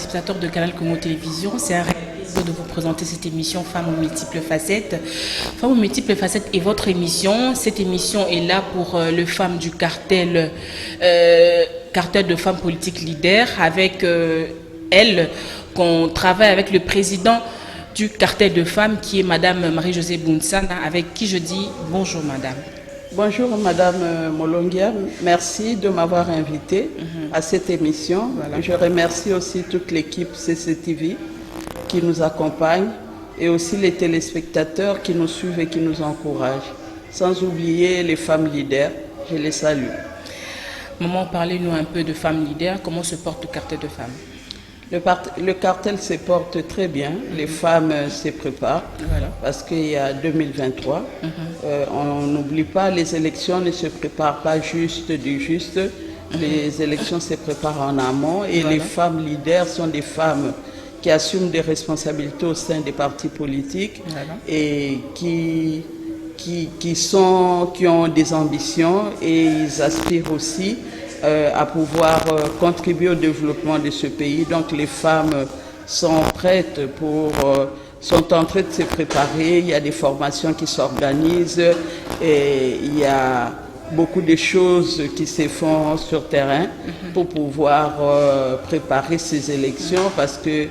téléspectateurs de Canal Congo Télévision. C'est un plaisir de vous présenter cette émission Femmes aux multiples facettes. Femmes aux multiples facettes est votre émission. Cette émission est là pour les femmes du cartel de femmes politiques leaders. Avec elles, qu'on travaille avec le président du cartel de femmes qui est Madame Marie-Josée Bounsana, avec qui je dis bonjour Madame. Bonjour Madame Molongia, merci de m'avoir invitée à cette émission. Voilà. Je remercie aussi toute l'équipe CCTV qui nous accompagne et aussi les téléspectateurs qui nous suivent et qui nous encouragent. Sans oublier les femmes leaders, je les salue. Maman, parlez-nous un peu de femmes leaders, comment se porte le cartel de femmes? Le cartel se porte très bien, les femmes se préparent, voilà. Parce qu'il y a 2023. On n'oublie pas, les élections ne se préparent pas juste du juste, les élections se préparent en amont et voilà. Les femmes leaders sont des femmes qui assument des responsabilités au sein des partis politiques voilà. Et qui ont des ambitions et ils aspirent aussi à pouvoir contribuer au développement de ce pays. Donc les femmes sont prêtes sont en train de se préparer, il y a des formations qui s'organisent et il y a beaucoup de choses qui se font sur terrain pour pouvoir préparer ces élections parce que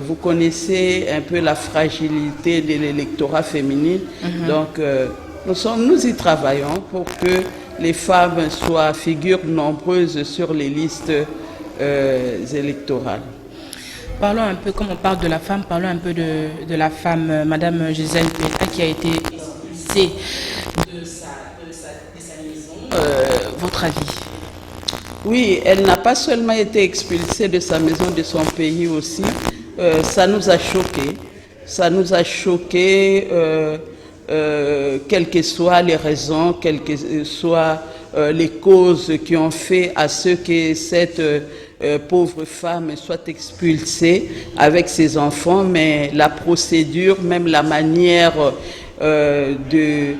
vous connaissez un peu la fragilité de l'électorat féminin. Donc nous y travaillons pour que les femmes soient figures nombreuses sur les listes électorales. Parlons un peu, comme on parle de la femme, parlons un peu de la femme, Madame Gisèle Pétain, qui a été expulsée de sa maison. Votre avis? Oui, elle n'a pas seulement été expulsée de sa maison, de son pays aussi. Ça nous a choqués. Ça nous a choqués. Quelles que soient les raisons, quelles que soient les causes qui ont fait à ce que cette pauvre femme soit expulsée avec ses enfants, mais la procédure, même la manière de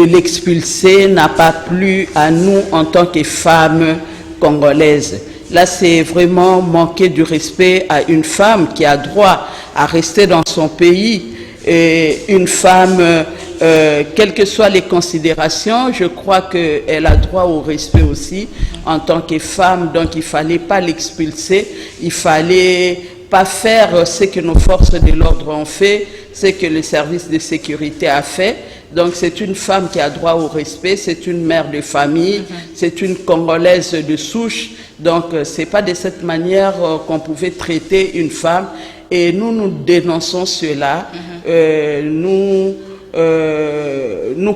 l'expulser n'a pas plu à nous en tant que femmes congolaises. Là, c'est vraiment manquer du respect à une femme qui a droit à rester dans son pays. Et une femme, quelles que soient les considérations, je crois qu'elle a droit au respect aussi en tant que femme. Donc il ne fallait pas l'expulser, il ne fallait pas faire ce que nos forces de l'ordre ont fait, ce que le service de sécurité a fait. Donc c'est une femme qui a droit au respect, c'est une mère de famille, c'est une Congolaise de souche. Donc ce n'est pas de cette manière qu'on pouvait traiter une femme. Et nous dénonçons cela, nous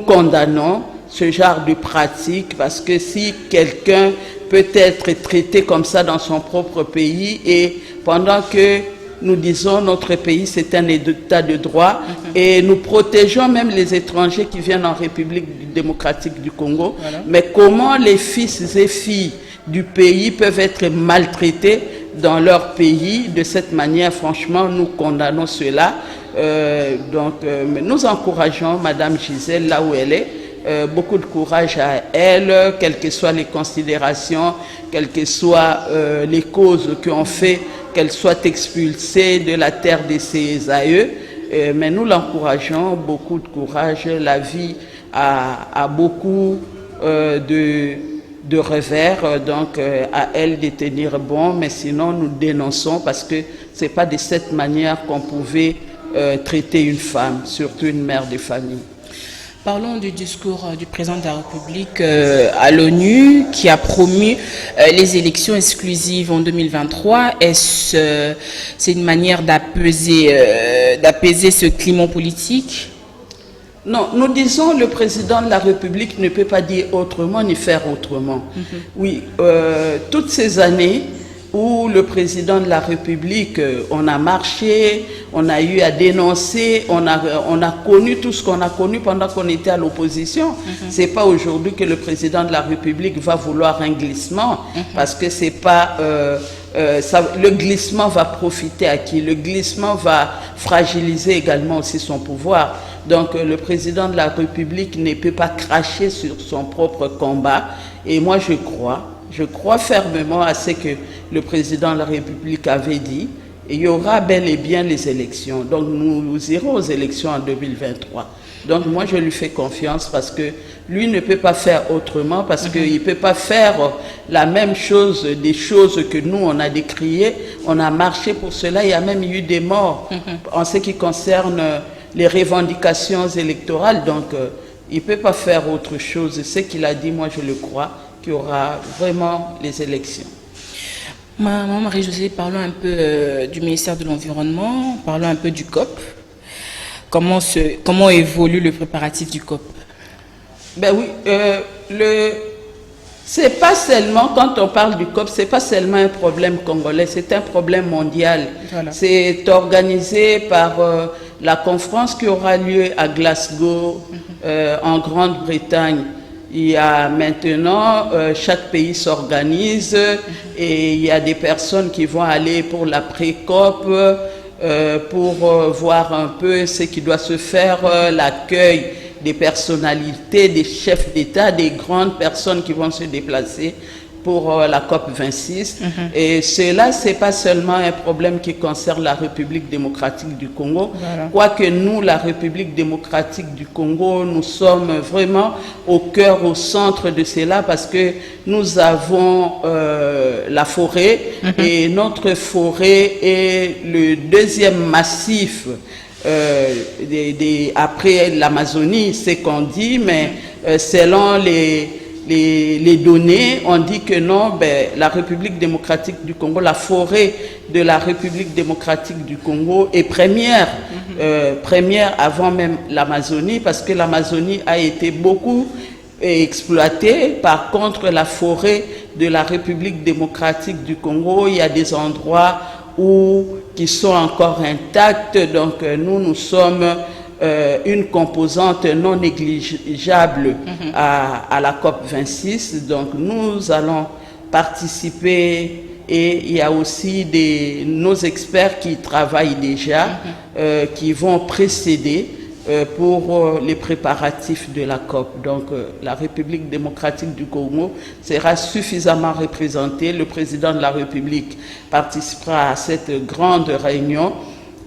condamnons ce genre de pratique parce que si quelqu'un peut être traité comme ça dans son propre pays et pendant que nous disons notre pays c'est un état de droit et nous protégeons même les étrangers qui viennent en République démocratique du Congo, voilà. Mais comment les fils et filles du pays peuvent être maltraités dans leur pays de cette manière? Franchement, nous condamnons cela. Nous encourageons Madame Gisèle là où elle est. Beaucoup de courage à elle, quelles que soient les considérations, quelles que soient les causes qui ont fait qu'elle soit expulsée de la terre de ses aïeux. Mais nous l'encourageons, beaucoup de courage. La vie a beaucoup de revers, donc à elle de tenir bon, mais sinon nous dénonçons parce que ce n'est pas de cette manière qu'on pouvait traiter une femme, surtout une mère de famille. Parlons du discours du président de la République à l'ONU qui a promu les élections exclusives en 2023. Est-ce c'est une manière d'apaiser ce climat politique? Non, nous disons le président de la République ne peut pas dire autrement ni faire autrement. Oui, toutes ces années où le président de la République, on a marché, on a eu à dénoncer, on a connu tout ce qu'on a connu pendant qu'on était à l'opposition. C'est pas aujourd'hui que le président de la République va vouloir un glissement, parce que c'est pas... le glissement va profiter à qui? Le glissement va fragiliser également aussi son pouvoir. Donc le président de la République ne peut pas cracher sur son propre combat. Et moi je crois je crois fermement à ce que le président de la République avait dit. Et il y aura bel et bien les élections. Donc nous irons aux élections en 2023. Donc moi je lui fais confiance parce que lui ne peut pas faire autrement, parce qu'il ne peut pas faire la même chose, des choses que nous on a décriées. On a marché pour cela, il y a même eu des morts en ce qui concerne les revendications électorales. Donc il ne peut pas faire autre chose. Ce qu'il a dit, moi je le crois, qu'il y aura vraiment les élections. Maman Marie-Josée, parlons un peu du ministère de l'Environnement, parlons un peu du COP. Comment évolue le préparatif du COP? Ben oui, c'est pas seulement, quand on parle du COP, c'est pas seulement un problème congolais, c'est un problème mondial. Voilà. C'est organisé par la conférence qui aura lieu à Glasgow, en Grande-Bretagne. Il y a maintenant, chaque pays s'organise et il y a des personnes qui vont aller pour la pré-COP pour voir un peu ce qui doit se faire, l'accueil des personnalités, des chefs d'État, des grandes personnes qui vont se déplacer pour la COP 26. Et cela, ce n'est pas seulement un problème qui concerne la République démocratique du Congo. Voilà. Quoique nous, la République démocratique du Congo, nous sommes vraiment au cœur, au centre de cela parce que nous avons la forêt et notre forêt est le deuxième massif après l'Amazonie, c'est qu'on dit, mais selon les données, on dit que non, ben, la République démocratique du Congo, la forêt de la République démocratique du Congo est première, première avant même l'Amazonie, parce que l'Amazonie a été beaucoup exploitée. Par contre, la forêt de la République démocratique du Congo, il y a des endroits qui sont encore intacts, donc nous sommes une composante non négligeable à la COP 26. Donc nous allons participer et il y a aussi nos experts qui travaillent déjà, qui vont précéder pour les préparatifs de la COP. Donc la République démocratique du Congo sera suffisamment représentée. Le président de la République participera à cette grande réunion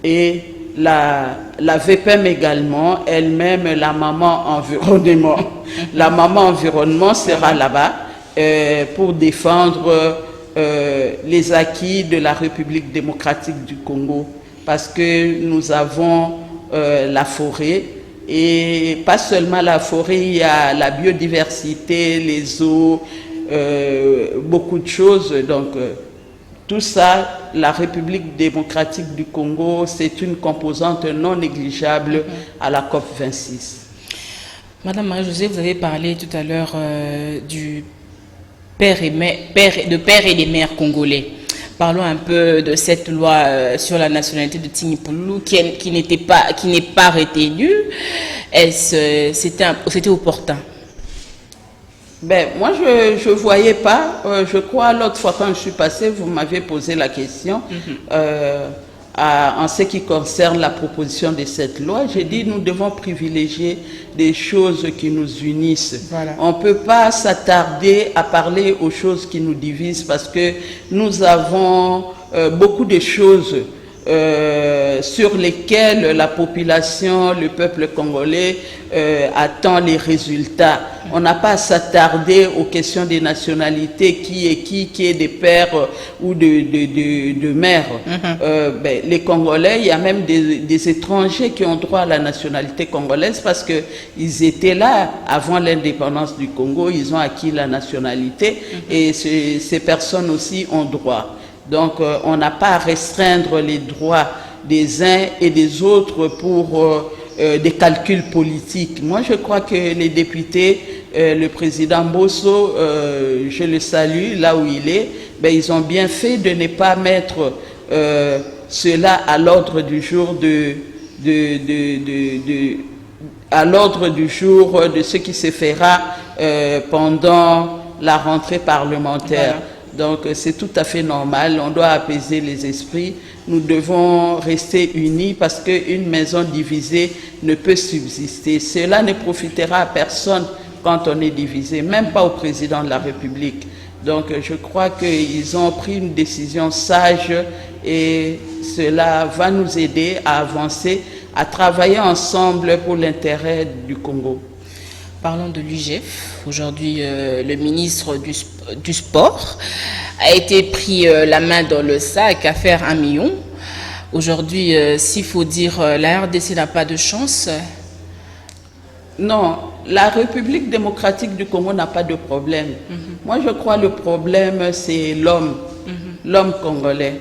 et la VPM également, elle-même, la maman environnement. La maman environnement sera là-bas pour défendre les acquis de la République démocratique du Congo, parce que nous avons la forêt, et pas seulement la forêt, il y a la biodiversité, les eaux, beaucoup de choses. Donc tout ça, la République démocratique du Congo, c'est une composante non négligeable à la COP 26. Madame Marie-Josée, vous avez parlé tout à l'heure du père et des mères congolais. Parlons un peu de cette loi sur la nationalité de Tigny Pouloulou qui n'est pas retenue. C'était opportun? Ben, moi, je ne voyais pas. Je crois l'autre fois quand je suis passée, vous m'avez posé la question en ce qui concerne la proposition de cette loi. J'ai dit nous devons privilégier des choses qui nous unissent. Voilà. On ne peut pas s'attarder à parler aux choses qui nous divisent parce que nous avons beaucoup de choses sur lesquelles la population, le peuple congolais attend les résultats. On n'a pas à s'attarder aux questions des nationalités, qui est des pères ou de mères. Ben, les Congolais, il y a même des étrangers qui ont droit à la nationalité congolaise parce qu'ils étaient là avant l'indépendance du Congo, ils ont acquis la nationalité et ces personnes aussi ont droit. Donc on n'a pas à restreindre les droits des uns et des autres pour des calculs politiques. Moi je crois que les députés, le président Bosso, je le salue là où il est, ben, ils ont bien fait de ne pas mettre cela à l'ordre du jour à l'ordre du jour de ce qui se fera pendant la rentrée parlementaire. Voilà. Donc c'est tout à fait normal, on doit apaiser les esprits, nous devons rester unis parce qu'une maison divisée ne peut subsister. Cela ne profitera à personne quand on est divisé, même pas au président de la République. Donc je crois qu'ils ont pris une décision sage et cela va nous aider à avancer, à travailler ensemble pour l'intérêt du Congo. Parlons de l'UGF. Aujourd'hui, le ministre du Sport a été pris la main dans le sac à faire 1 million. Aujourd'hui, s'il faut dire, la RDC n'a pas de chance. Non, la République démocratique du Congo n'a pas de problème. Moi, je crois que le problème, c'est l'homme, l'homme congolais.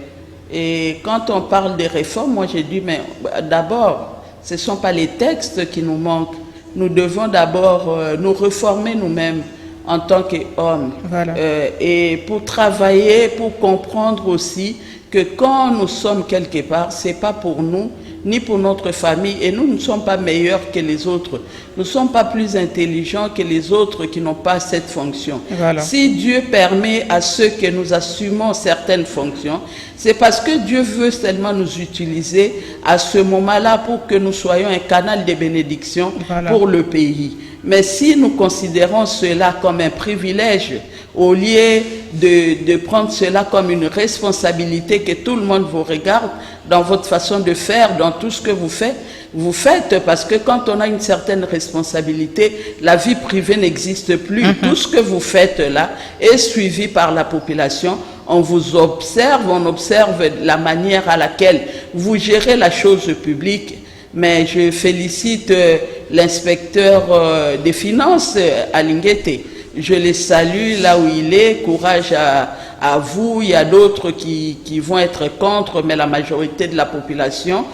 Et quand on parle des réformes, moi, j'ai dit, mais d'abord, ce ne sont pas les textes qui nous manquent. Nous devons d'abord nous reformer nous-mêmes en tant qu'hommes. Voilà. Et pour travailler, pour comprendre aussi que quand nous sommes quelque part, ce n'est pas pour nous, ni pour notre famille, et nous ne sommes pas meilleurs que les autres. Nous ne sommes pas plus intelligents que les autres qui n'ont pas cette fonction. Voilà. Si Dieu permet à ceux que nous assumons certaines fonctions, c'est parce que Dieu veut seulement nous utiliser à ce moment-là pour que nous soyons un canal de bénédiction pour le pays. Mais si nous considérons cela comme un privilège, au lieu de prendre cela comme une responsabilité que tout le monde vous regarde dans votre façon de faire, dans tout ce que vous faites parce que quand on a une certaine responsabilité, la vie privée n'existe plus. Tout ce que vous faites là est suivi par la population. On vous observe, on observe la manière à laquelle vous gérez la chose publique. Mais je félicite l'inspecteur des finances, Alinguete. Je les salue là où il est. Courage à vous. Il y a d'autres qui vont être contre, mais la majorité de la population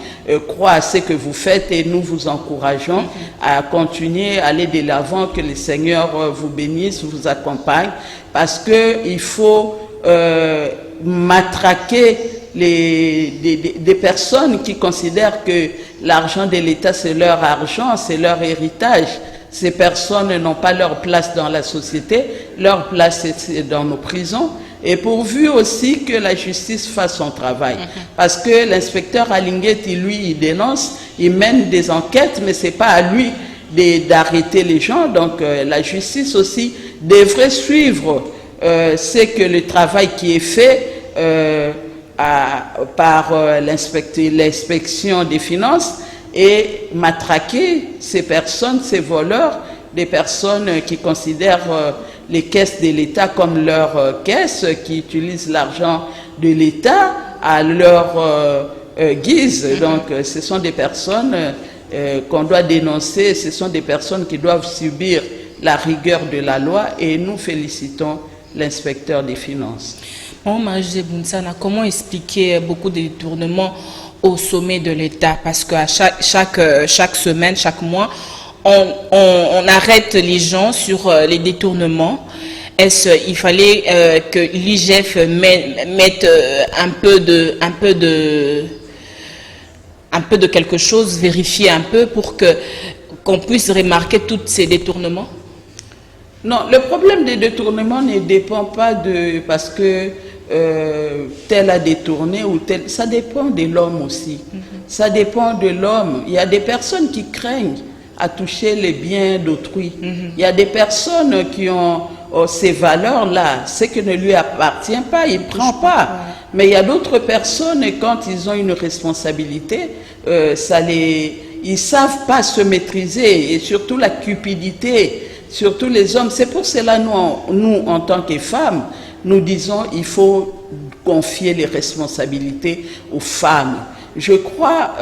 croit à ce que vous faites et nous vous encourageons à continuer, à aller de l'avant, que le Seigneur vous bénisse, vous accompagne, parce qu'il faut matraquer des personnes qui considèrent que l'argent de l'État c'est leur argent, c'est leur héritage. Ces personnes n'ont pas leur place dans la société, leur place est dans nos prisons. Et pourvu aussi que la justice fasse son travail. Parce que l'inspecteur Alinguete, lui, il dénonce, il mène des enquêtes, mais ce n'est pas à lui d'arrêter les gens. Donc la justice aussi devrait suivre c'est que le travail qui est fait par l'inspection des finances et matraquer ces personnes, ces voleurs, des personnes qui considèrent les caisses de l'État comme leur caisse, qui utilisent l'argent de l'État à leur guise. Donc ce sont des personnes qu'on doit dénoncer, ce sont des personnes qui doivent subir la rigueur de la loi et nous félicitons l'inspecteur des finances. Bon, Marie-Josée Bounsana, comment expliquer beaucoup de détournements au sommet de l'État? Parce qu'à chaque semaine, chaque mois, on arrête les gens sur les détournements. Il fallait que l'IGF mette un peu de quelque chose, vérifier un peu pour qu'on puisse remarquer tous ces détournements? Non, le problème des détournements ne dépend pas de parce que tel a détourné ou tel. Ça dépend de l'homme aussi. Ça dépend de l'homme. Il y a des personnes qui craignent à toucher les biens d'autrui. Il y a des personnes qui ont ces valeurs-là, ce qui ne lui appartient pas, il ne prend pas. Mais il y a d'autres personnes, quand ils ont une responsabilité, ils ne savent pas se maîtriser, et surtout la cupidité, surtout les hommes. C'est pour cela, nous en tant que femmes, nous disons qu'il faut confier les responsabilités aux femmes. Je crois,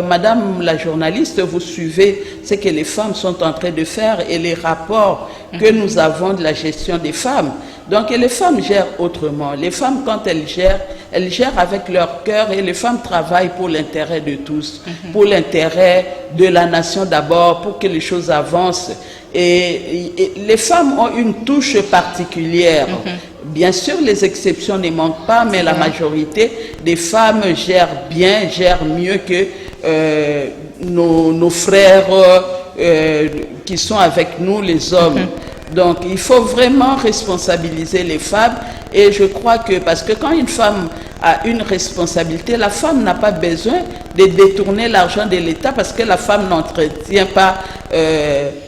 Madame la journaliste, vous suivez ce que les femmes sont en train de faire et les rapports que nous avons de la gestion des femmes. Donc les femmes gèrent autrement. Les femmes, quand elles gèrent avec leur cœur et les femmes travaillent pour l'intérêt de tous, pour l'intérêt de la nation d'abord, pour que les choses avancent. Et les femmes ont une touche particulière. Bien sûr, les exceptions ne manquent pas, mais la majorité des femmes gèrent bien, gèrent mieux que nos frères qui sont avec nous, les hommes. Donc, il faut vraiment responsabiliser les femmes Et je crois que, parce que quand une femme a une responsabilité, la femme n'a pas besoin de détourner l'argent de l'État parce que la femme n'entretient pas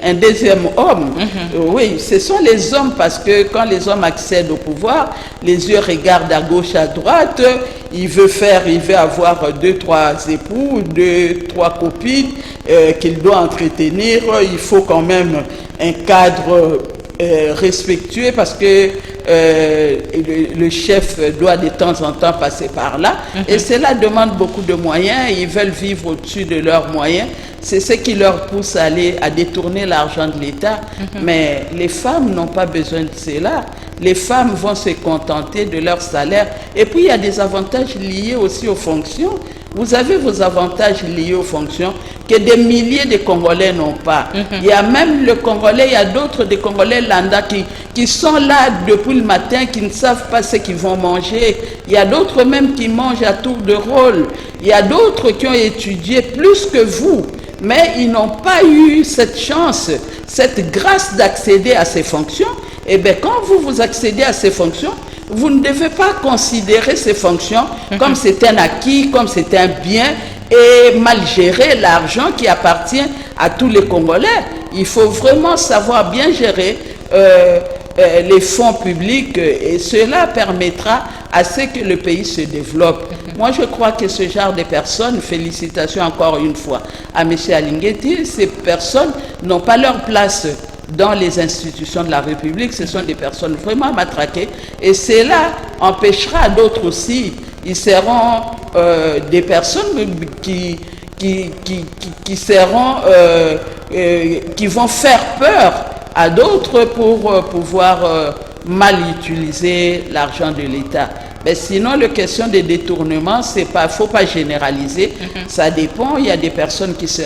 un deuxième homme. Oui, ce sont les hommes, parce que quand les hommes accèdent au pouvoir, les yeux regardent à gauche, à droite, il veut avoir 2, 3 époux, 2, 3 copines qu'il doit entretenir. Il faut quand même un cadre respectueux parce que le chef doit de temps en temps passer par là. Et cela demande beaucoup de moyens. Ils veulent vivre au-dessus de leurs moyens. C'est ce qui leur pousse à détourner l'argent de l'État. Mais les femmes n'ont pas besoin de cela. Les femmes vont se contenter de leur salaire. Et puis, il y a des avantages liés aussi aux fonctions. Vous avez vos avantages liés aux fonctions que des milliers de Congolais n'ont pas. Il y a même le Congolais, il y a d'autres des Congolais lambda qui sont là depuis le matin, qui ne savent pas ce qu'ils vont manger. Il y a d'autres même qui mangent à tour de rôle. Il y a d'autres qui ont étudié plus que vous, mais ils n'ont pas eu cette chance, cette grâce d'accéder à ces fonctions. Et bien, quand vous accédez à ces fonctions, vous ne devez pas considérer ces fonctions comme c'est un acquis, comme c'est un bien, et mal gérer l'argent qui appartient à tous les Congolais. Il faut vraiment savoir bien gérer les fonds publics, et cela permettra à ce que le pays se développe. Moi, je crois que ce genre de personnes, félicitations encore une fois à M. Alinguetti, ces personnes n'ont pas leur place dans les institutions de la République. Ce sont des personnes vraiment matraquées, et cela empêchera d'autres aussi. Ils seront des personnes qui vont faire peur à d'autres pour pouvoir mal utiliser l'argent de l'État. Mais sinon, la question des détournements, faut pas généraliser. Ça dépend. Il y a des personnes qui se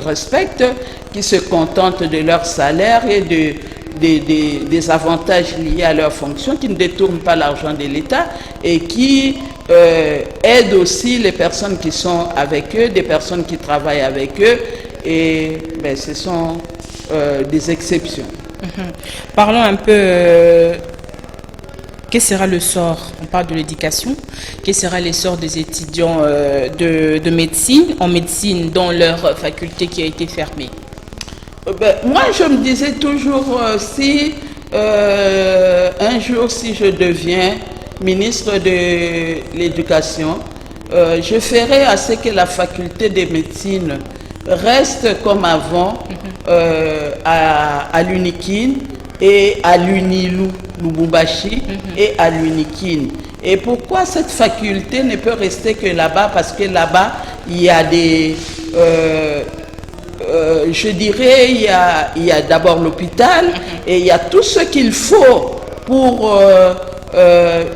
respectent, qui se contentent de leur salaire et des avantages liés à leur fonction, qui ne détournent pas l'argent de l'État et qui aident aussi les personnes qui sont avec eux, des personnes qui travaillent avec eux. Et ce sont des exceptions. Parlons un peu... quel sera le sort, on parle de l'éducation, quel sera le sort des étudiants de médecine, en médecine, dans leur faculté qui a été fermée? Moi, je me disais toujours, si un jour, si je deviens ministre de l'Éducation, je ferai à ce que la faculté de médecine reste comme avant à l'UNIKIN et à l'UNILU, Lubumbashi, et à l'UNIKIN. Et pourquoi cette faculté ne peut rester que là-bas? Parce que là-bas, il y a des... je dirais, il y a d'abord l'hôpital, et il y a tout ce qu'il faut pour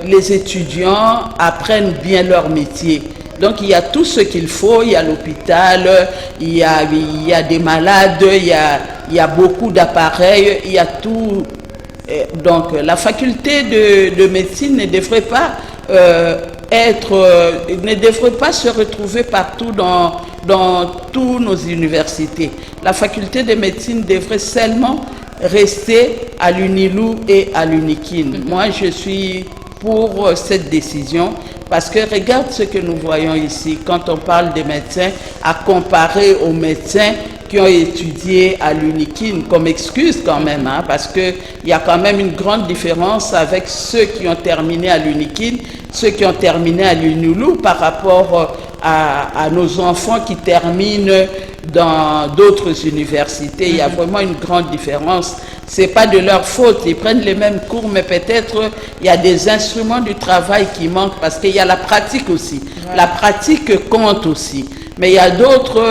les étudiants apprennent bien leur métier. Donc il y a tout ce qu'il faut, il y a l'hôpital, il y a des malades, il y a beaucoup d'appareils, il y a tout. Donc la faculté de médecine ne devrait pas ne devrait pas se retrouver partout dans toutes nos universités. La faculté de médecine devrait seulement rester à l'UNILU et à l'UNIKIN. Moi, je suis pour cette décision parce que regarde ce que nous voyons ici quand on parle des médecins à comparer aux médecins qui ont étudié à l'UNIKIN, comme excuse quand même, hein, parce qu'il y a quand même une grande différence avec ceux qui ont terminé à l'UNIKIN, ceux qui ont terminé à l'UNILU par rapport à nos enfants qui terminent dans d'autres universités. Il y a vraiment une grande différence. Ce n'est pas de leur faute, ils prennent les mêmes cours, mais peut-être il y a des instruments du travail qui manquent parce qu'il y a la pratique aussi. Ouais. La pratique compte aussi. Mais il y a d'autres,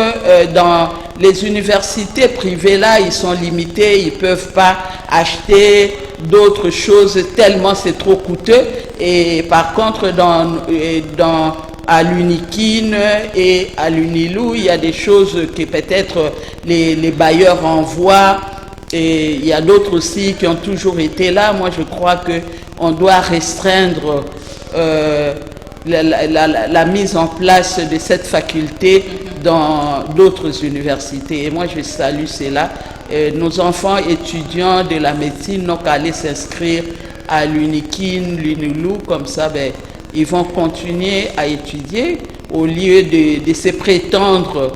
dans les universités privées là, ils sont limités, ils ne peuvent pas acheter d'autres choses tellement c'est trop coûteux. Et par contre, à l'UNIKIN et à l'UNILU, il y a des choses que peut-être les bailleurs envoient. Et il y a d'autres aussi qui ont toujours été là. Moi, je crois qu'on doit restreindre la mise en place de cette faculté dans d'autres universités. Et moi, je salue cela. Nos enfants étudiants de la médecine n'ont qu'à aller s'inscrire à l'UNIKIN, l'UNILU, comme ça, ben, ils vont continuer à étudier au lieu de se prétendre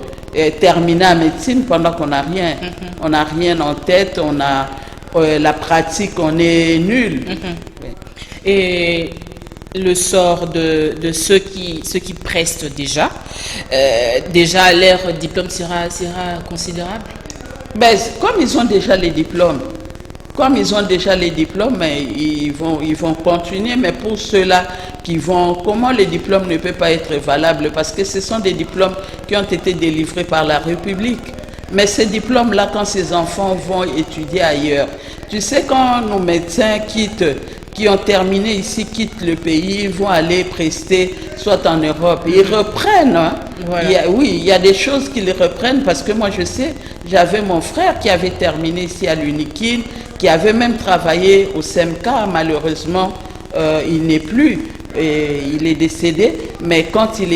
terminer la médecine pendant qu'on n'a rien. On n'a rien en tête, on a la pratique, on est nul. Et le sort de ceux qui prestent déjà leur diplôme sera considérable? Ben, comme ils ont déjà les diplômes, ils vont continuer, mais pour ceux-là comment les diplômes ne peuvent pas être valables, parce que ce sont des diplômes qui ont été délivrés par la République. Mais ces diplômes-là, quand ces enfants vont étudier ailleurs, tu sais, quand nos médecins qui ont terminé ici, quittent le pays, vont aller prester, soit en Europe, ils reprennent. Hein. Voilà. Il y a des choses qu'ils reprennent, parce que moi je sais, j'avais mon frère qui avait terminé ici à l'UNIKIN, qui avait même travaillé au SEMCA, malheureusement il n'est plus, il est décédé, mais quand il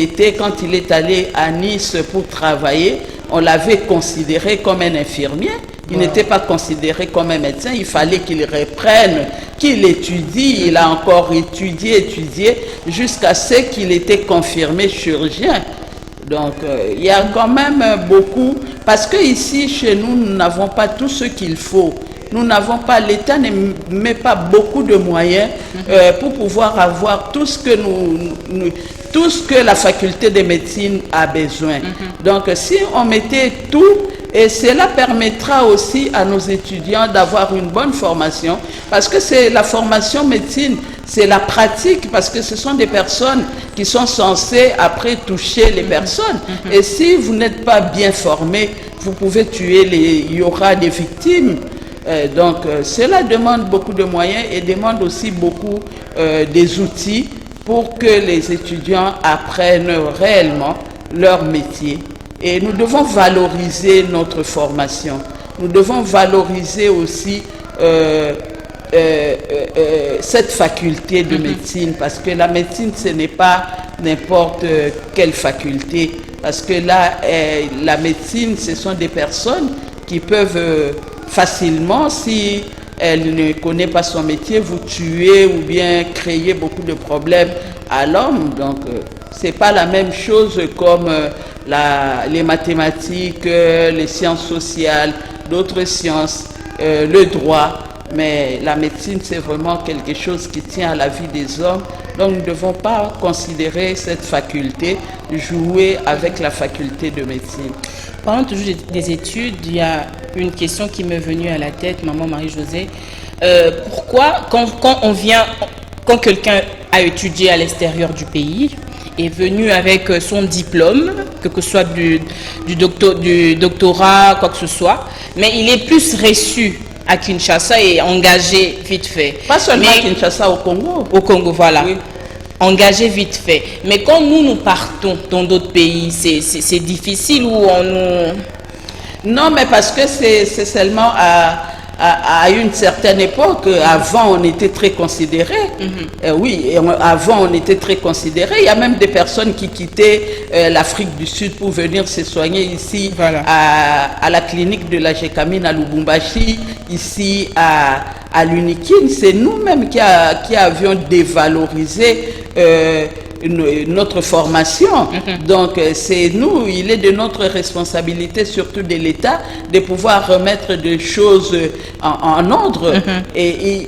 est allé à Nice pour travailler, on l'avait considéré comme un infirmier. Il n'était pas considéré comme un médecin, il fallait qu'il reprenne, qu'il étudie. Il a encore étudié, jusqu'à ce qu'il était confirmé chirurgien. Donc, il y a quand même beaucoup, parce que ici, chez nous, nous n'avons pas tout ce qu'il faut. L'État ne met pas beaucoup de moyens pour pouvoir avoir tout ce que la faculté de médecine a besoin. Donc, si on mettait tout, et cela permettra aussi à nos étudiants d'avoir une bonne formation, parce que c'est la formation médecine, c'est la pratique, parce que ce sont des personnes qui sont censées après toucher les personnes. Et si vous n'êtes pas bien formé, vous pouvez tuer, il y aura des victimes. Donc cela demande beaucoup de moyens et demande aussi beaucoup des outils pour que les étudiants apprennent réellement leur métier. Et nous devons valoriser notre formation. Nous devons valoriser aussi cette faculté de médecine, parce que la médecine, ce n'est pas n'importe quelle faculté. Parce que là, la médecine, ce sont des personnes qui peuvent facilement, si elle ne connaît pas son métier, vous tuer ou bien créer beaucoup de problèmes à l'homme. Donc, c'est pas la même chose comme les mathématiques, les sciences sociales, d'autres sciences, le droit. Mais la médecine, c'est vraiment quelque chose qui tient à la vie des hommes. Donc, nous ne devons pas considérer cette faculté, jouer avec la faculté de médecine. Parlant toujours des études, il y a une question qui m'est venue à la tête, maman Marie-Josée. Pourquoi, quand quelqu'un a étudié à l'extérieur du pays, est venu avec son diplôme, que ce soit du doctorat, quoi que ce soit, mais il est plus reçu à Kinshasa et engagé vite fait. Pas seulement à Kinshasa, au Congo. Au Congo, voilà. Oui. Engagé vite fait. Mais quand nous partons dans d'autres pays, c'est difficile ou on nous... Non, mais parce que c'est seulement à une certaine époque. Avant, on était très considérés. Avant, on était très considérés. Il y a même des personnes qui quittaient l'Afrique du Sud pour venir se soigner ici, à la clinique de la Gécamine à Lubumbashi, ici à l'UNIKIN. C'est nous-mêmes qui avions dévalorisé notre formation. Donc c'est nous, il est de notre responsabilité, surtout de l'État, de pouvoir remettre des choses en ordre. Et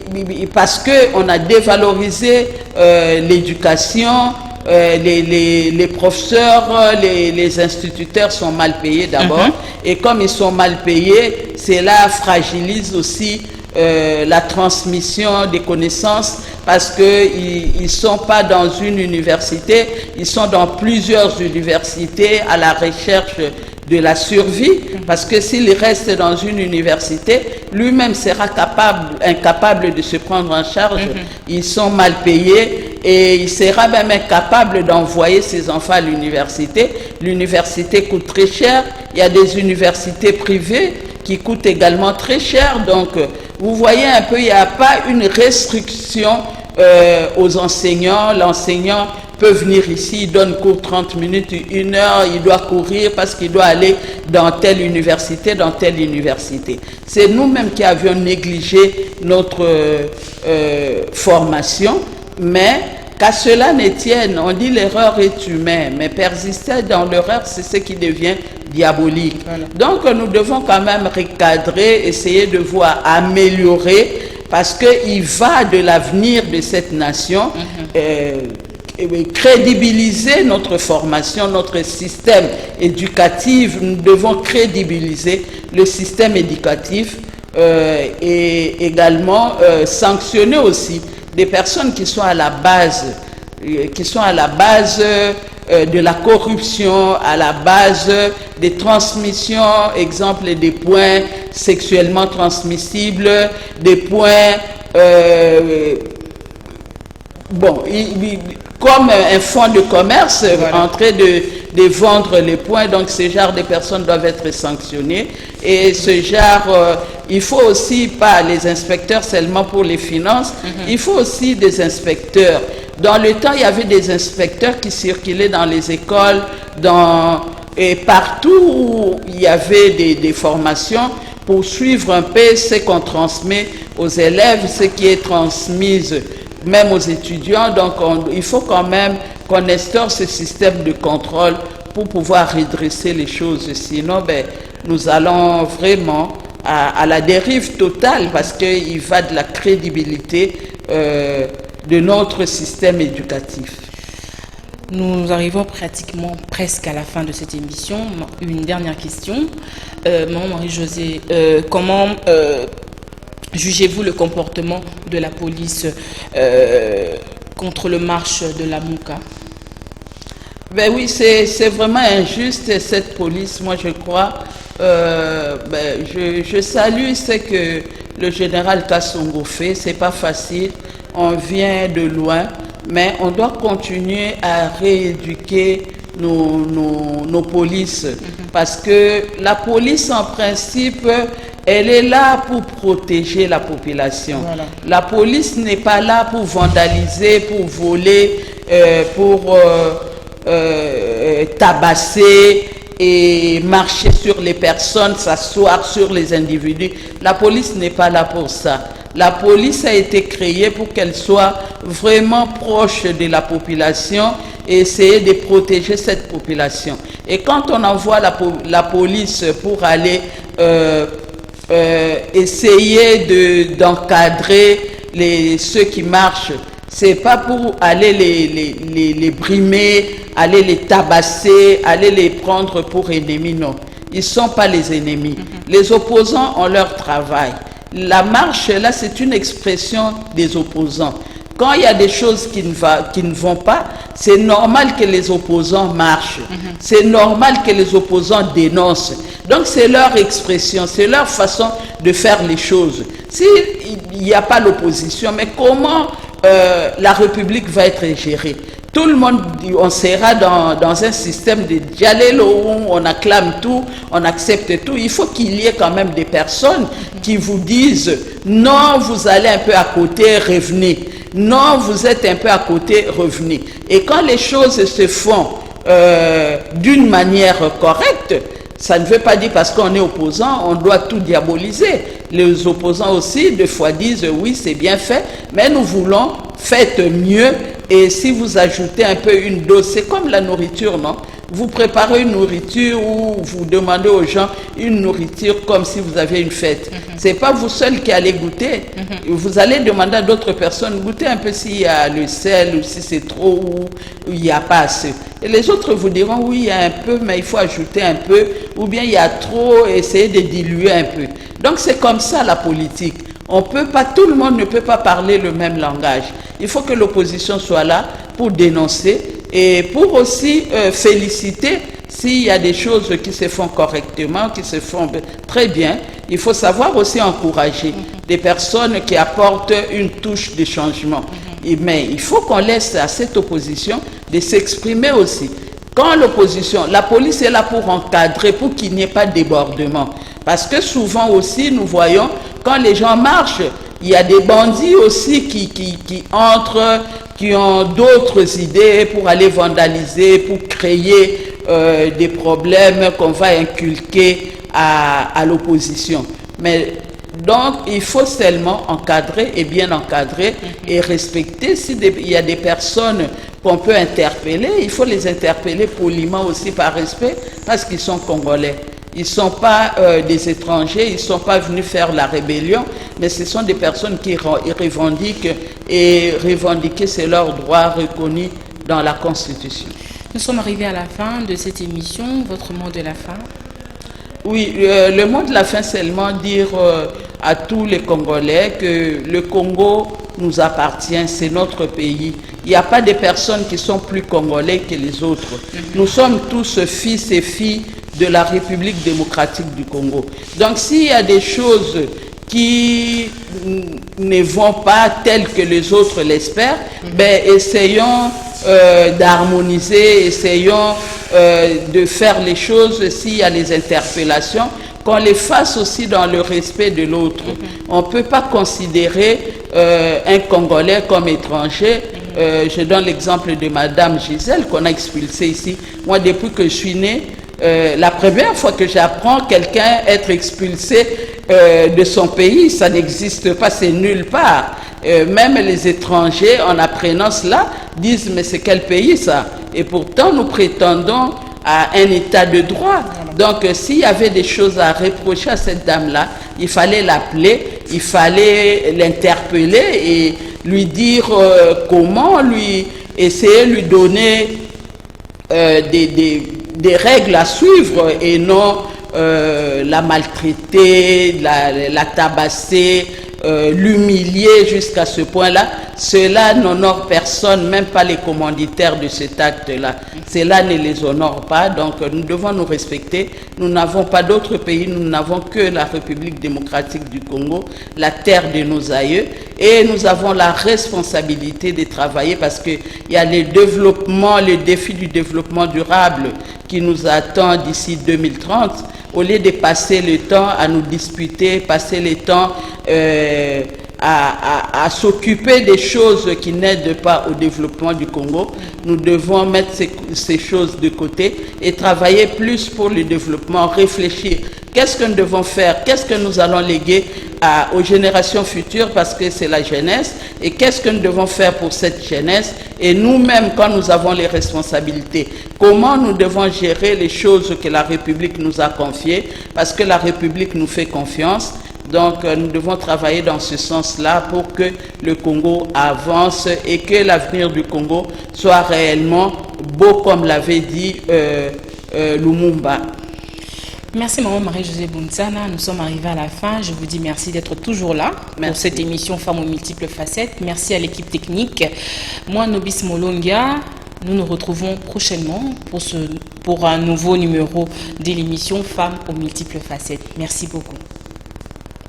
parce qu'on a dévalorisé l'éducation, les professeurs, les instituteurs sont mal payés d'abord. Et comme ils sont mal payés, cela fragilise aussi la transmission des connaissances, parce qu'ils ne sont pas dans une université, ils sont dans plusieurs universités à la recherche de la survie, parce que s'il reste dans une université, lui-même sera incapable de se prendre en charge. Ils sont mal payés et il sera même incapable d'envoyer ses enfants à l'université. L'université coûte très cher, il y a des universités privées qui coûtent également très cher. Donc vous voyez un peu, il n'y a pas une restriction aux enseignants. L'enseignant peut venir ici, il donne cours 30 minutes, 1 heure, il doit courir parce qu'il doit aller dans telle université, dans telle université. C'est nous-mêmes qui avions négligé notre formation, mais qu'à cela ne tienne, on dit l'erreur est humaine, mais persister dans l'erreur, c'est ce qui devient diabolique. Voilà. Donc nous devons quand même recadrer, essayer de voir améliorer, parce qu'il va de l'avenir de cette nation, crédibiliser notre formation, notre système éducatif. Nous devons crédibiliser le système éducatif et également sanctionner aussi des personnes qui sont à la base, de la corruption, à la base des transmissions, exemple des points sexuellement transmissibles, des points, comme un fonds de commerce en train de vendre les points, donc ce genre de personnes doivent être sanctionnées. Et ce genre, il faut aussi pas les inspecteurs seulement pour les finances, il faut aussi des inspecteurs. Dans le temps, il y avait des inspecteurs qui circulaient dans les écoles, et partout où il y avait des formations pour suivre un peu ce qu'on transmet aux élèves, ce qui est transmis même aux étudiants. Donc il faut quand même qu'on instaure ce système de contrôle pour pouvoir redresser les choses. Sinon, nous allons vraiment à la dérive totale, parce qu'il va de la crédibilité de notre système éducatif. Nous arrivons pratiquement presque à la fin de cette émission. Une dernière question. Maman Marie-Josée, comment jugez-vous le comportement de la police contre le marche de la Mouka? Ben oui, c'est vraiment injuste, cette police. Moi, je crois, je salue ce que le général Kassongo fait. C'est pas facile, on vient de loin, mais on doit continuer à rééduquer nos polices, parce que la police, en principe, elle est là pour protéger la population. Voilà. La police n'est pas là pour vandaliser, pour voler, pour tabasser et marcher sur les personnes, s'asseoir sur les individus. La police n'est pas là pour ça. La police a été créée pour qu'elle soit vraiment proche de la population et essayer de protéger cette population. Et quand on envoie la police pour aller essayer d'encadrer ceux qui marchent, c'est pas pour aller les brimer, aller les tabasser, aller les prendre pour ennemis, non. Ils ne sont pas les ennemis. Les opposants ont leur travail. La marche, là, c'est une expression des opposants. Quand il y a des choses qui ne vont pas, c'est normal que les opposants marchent. C'est normal que les opposants dénoncent. Donc, c'est leur expression, c'est leur façon de faire les choses. S'il n'y a pas l'opposition, mais comment la République va être gérée? Tout le monde, on sera dans un système de dialogue où on acclame tout, on accepte tout. Il faut qu'il y ait quand même des personnes qui vous disent « Non, vous allez un peu à côté, revenez. Non, vous êtes un peu à côté, revenez. » Et quand les choses se font d'une manière correcte, ça ne veut pas dire parce qu'on est opposant, on doit tout diaboliser. Les opposants aussi, des fois, disent « Oui, c'est bien fait, mais nous voulons, faites mieux. » Et si vous ajoutez un peu une dose, c'est comme la nourriture, non? Vous préparez une nourriture ou vous demandez aux gens une nourriture comme si vous aviez une fête. C'est pas vous seul qui allez goûter. Vous allez demander à d'autres personnes, goûtez un peu s'il y a le sel ou si c'est trop ou il n'y a pas assez. Et les autres vous diront, oui, il y a un peu, mais il faut ajouter un peu. Ou bien il y a trop, essayez de diluer un peu. Donc c'est comme ça la politique. On peut pas, tout le monde ne peut pas parler le même langage. Il faut que l'opposition soit là pour dénoncer et pour aussi féliciter s'il y a des choses qui se font correctement, qui se font très bien. Il faut savoir aussi encourager des personnes qui apportent une touche de changement. Mais il faut qu'on laisse à cette opposition de s'exprimer aussi. Quand l'opposition, la police est là pour encadrer, pour qu'il n'y ait pas de débordement. Parce que souvent aussi, nous voyons, quand les gens marchent, il y a des bandits aussi qui entrent qui ont d'autres idées pour aller vandaliser, pour créer des problèmes qu'on va inculquer à l'opposition. Mais donc, il faut seulement encadrer et bien encadrer et respecter. S'il y a des personnes qu'on peut interpeller, il faut les interpeller poliment aussi par respect parce qu'ils sont Congolais. Ils ne sont pas des étrangers, ils ne sont pas venus faire la rébellion, mais ce sont des personnes qui revendiquent, et revendiquer, c'est leur droit reconnu dans la Constitution. Nous sommes arrivés à la fin de cette émission. Votre mot de la fin? Oui, le mot de la fin, c'est seulement dire à tous les Congolais que le Congo nous appartient, c'est notre pays. Il n'y a pas de personnes qui sont plus Congolais que les autres. Nous sommes tous fils et filles de la République démocratique du Congo. Donc s'il y a des choses qui ne vont pas telles que les autres l'espèrent, ben, essayons d'harmoniser, essayons de faire les choses. S'il y a les interpellations, qu'on les fasse aussi dans le respect de l'autre. On ne peut pas considérer un Congolais comme étranger. Je donne l'exemple de Madame Gisèle qu'on a expulsée ici. Moi, depuis que je suis née, la première fois que j'apprends quelqu'un être expulsé de son pays, ça n'existe pas, c'est nulle part. Même les étrangers, en apprenant cela, disent mais c'est quel pays ça? Et pourtant, nous prétendons à un état de droit. Donc, s'il y avait des choses à reprocher à cette dame-là, il fallait l'appeler, il fallait l'interpeller et lui dire comment, lui essayer de lui donner des règles à suivre et non la maltraiter, la tabasser, l'humilier jusqu'à ce point-là. Cela n'honore personne, même pas les commanditaires de cet acte-là. Cela ne les honore pas, donc nous devons nous respecter. Nous n'avons pas d'autre pays, nous n'avons que la République démocratique du Congo, la terre de nos aïeux, et nous avons la responsabilité de travailler parce qu'il y a le défi du développement durable qui nous attend d'ici 2030. Au lieu de passer le temps à nous disputer, passer le temps à s'occuper des choses qui n'aident pas au développement du Congo, nous devons mettre ces choses de côté et travailler plus pour le développement, réfléchir. Qu'est-ce que nous devons faire? Qu'est-ce que nous allons léguer aux générations futures parce que c'est la jeunesse? Et qu'est-ce que nous devons faire pour cette jeunesse? Et nous-mêmes, quand nous avons les responsabilités, comment nous devons gérer les choses que la République nous a confiées? Parce que la République nous fait confiance. Donc, nous devons travailler dans ce sens-là pour que le Congo avance et que l'avenir du Congo soit réellement beau, comme l'avait dit Lumumba. Merci Maman Marie-Josée Bounzana, nous sommes arrivés à la fin. Je vous dis merci d'être toujours là pour cette émission Femmes aux multiples facettes. Merci à l'équipe technique. Moi, Nobis Molongia, nous nous retrouvons prochainement pour un nouveau numéro de l'émission Femmes aux multiples facettes. Merci beaucoup.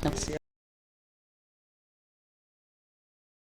Merci.